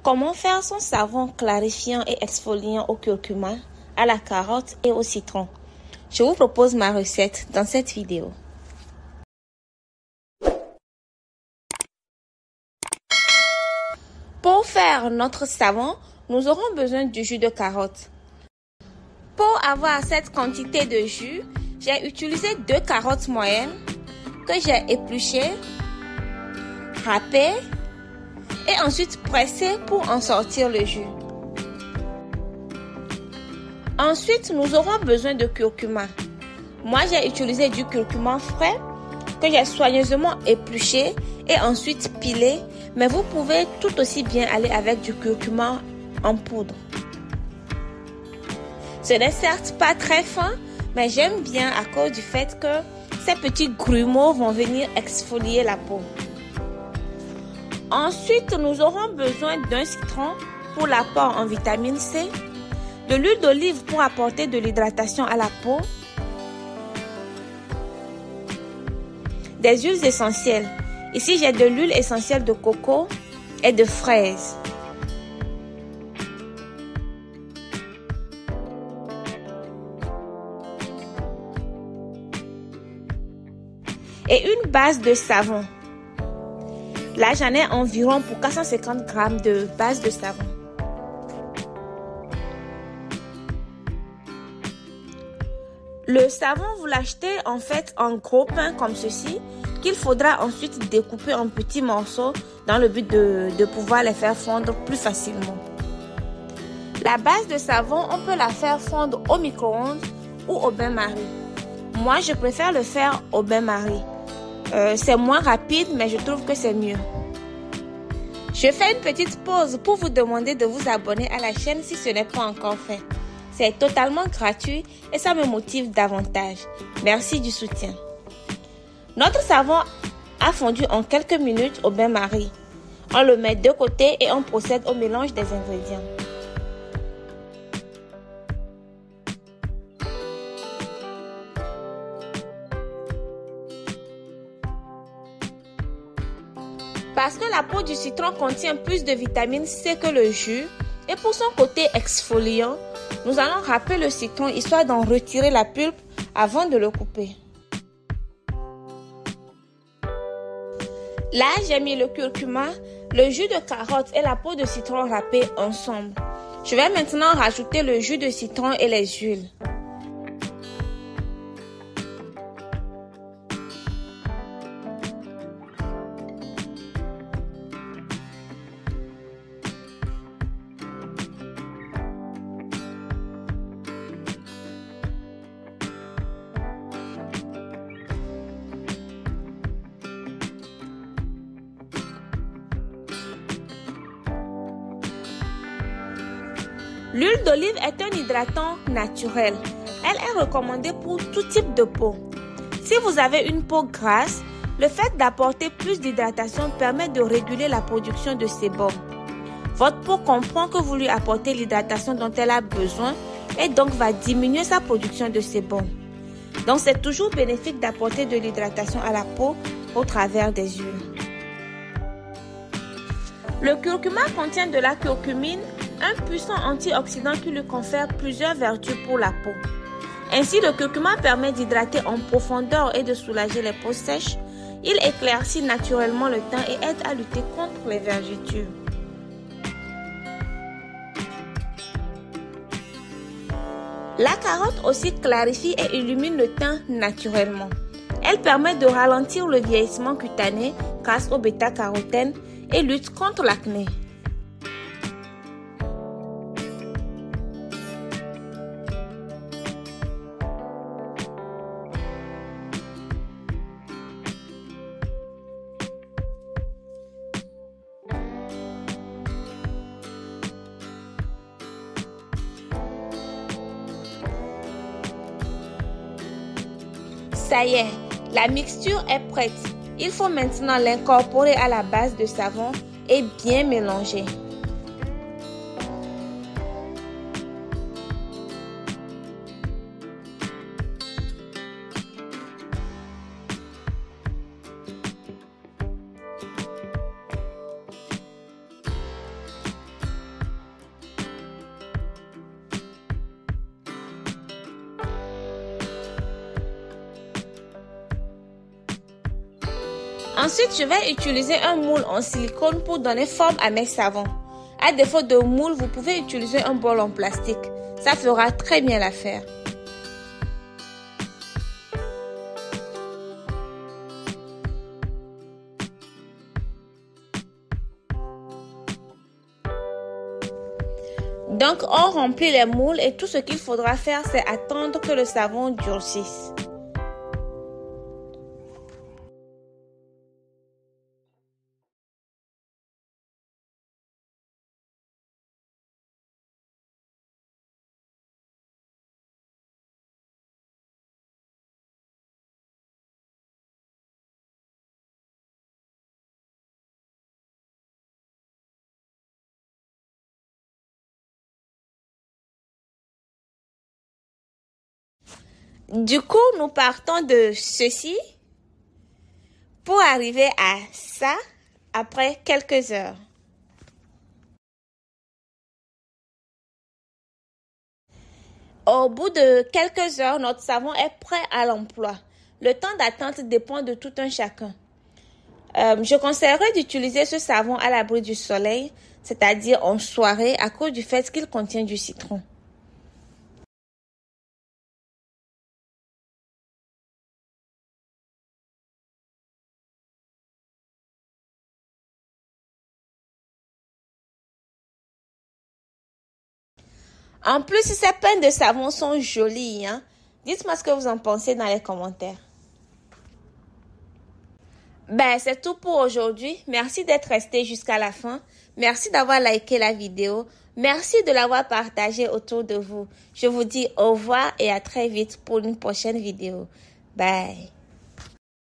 Comment faire son savon clarifiant et exfoliant au curcuma, à la carotte et au citron? Je vous propose ma recette dans cette vidéo. Pour faire notre savon, nous aurons besoin du jus de carotte. Pour avoir cette quantité de jus, j'ai utilisé 2 carottes moyennes que j'ai épluchées, râpées et ensuite pressées pour en sortir le jus. Ensuite, nous aurons besoin de curcuma. Moi, j'ai utilisé du curcuma frais que j'ai soigneusement épluché et ensuite pilé, mais vous pouvez tout aussi bien aller avec du curcuma en poudre. Ce n'est certes pas très fin, mais j'aime bien à cause du fait que ces petits grumeaux vont venir exfolier la peau. Ensuite, nous aurons besoin d'un citron pour l'apport en vitamine C, de l'huile d'olive pour apporter de l'hydratation à la peau, des huiles essentielles. Ici, j'ai de l'huile essentielle de coco et de fraise. Et une base de savon. Là, j'en ai environ pour 450 g de base de savon. Le savon, vous l'achetez en fait en gros pain comme ceci, qu'il faudra ensuite découper en petits morceaux dans le but de pouvoir les faire fondre plus facilement. La base de savon, on peut la faire fondre au micro-ondes ou au bain-marie. Moi, je préfère le faire au bain-marie. C'est moins rapide, mais je trouve que c'est mieux. Je fais une petite pause pour vous demander de vous abonner à la chaîne si ce n'est pas encore fait. C'est totalement gratuit et ça me motive davantage. Merci du soutien. Notre savon a fondu en quelques minutes au bain-marie. On le met de côté et on procède au mélange des ingrédients. Parce que la peau du citron contient plus de vitamine C que le jus et pour son côté exfoliant, nous allons râper le citron histoire d'en retirer la pulpe avant de le couper. Là, j'ai mis le curcuma, le jus de carotte et la peau de citron râpée ensemble. Je vais maintenant rajouter le jus de citron et les huiles. L'huile d'olive est un hydratant naturel. Elle est recommandée pour tout type de peau. Si vous avez une peau grasse, le fait d'apporter plus d'hydratation permet de réguler la production de sébum. Votre peau comprend que vous lui apportez l'hydratation dont elle a besoin et donc va diminuer sa production de sébum. Donc c'est toujours bénéfique d'apporter de l'hydratation à la peau au travers des huiles. Le curcuma contient de la curcumine, un puissant antioxydant qui lui confère plusieurs vertus pour la peau. Ainsi, le curcuma permet d'hydrater en profondeur et de soulager les peaux sèches. Il éclaircit naturellement le teint et aide à lutter contre les vergetures. La carotte aussi clarifie et illumine le teint naturellement. Elle permet de ralentir le vieillissement cutané grâce au bêta-carotène et lutte contre l'acné. Ça y est, la mixture est prête. Il faut maintenant l'incorporer à la base de savon et bien mélanger. Ensuite, je vais utiliser un moule en silicone pour donner forme à mes savons. À défaut de moule, vous pouvez utiliser un bol en plastique. Ça fera très bien l'affaire. Donc, on remplit les moules et tout ce qu'il faudra faire, c'est attendre que le savon durcisse. Du coup, nous partons de ceci pour arriver à ça après quelques heures. Au bout de quelques heures, notre savon est prêt à l'emploi. Le temps d'attente dépend de tout un chacun. Je conseillerais d'utiliser ce savon à l'abri du soleil, c'est-à-dire en soirée, à cause du fait qu'il contient du citron. En plus, ces pains de savon sont jolis, hein? Dites-moi ce que vous en pensez dans les commentaires. C'est tout pour aujourd'hui. Merci d'être resté jusqu'à la fin. Merci d'avoir liké la vidéo. Merci de l'avoir partagée autour de vous. Je vous dis au revoir et à très vite pour une prochaine vidéo. Bye.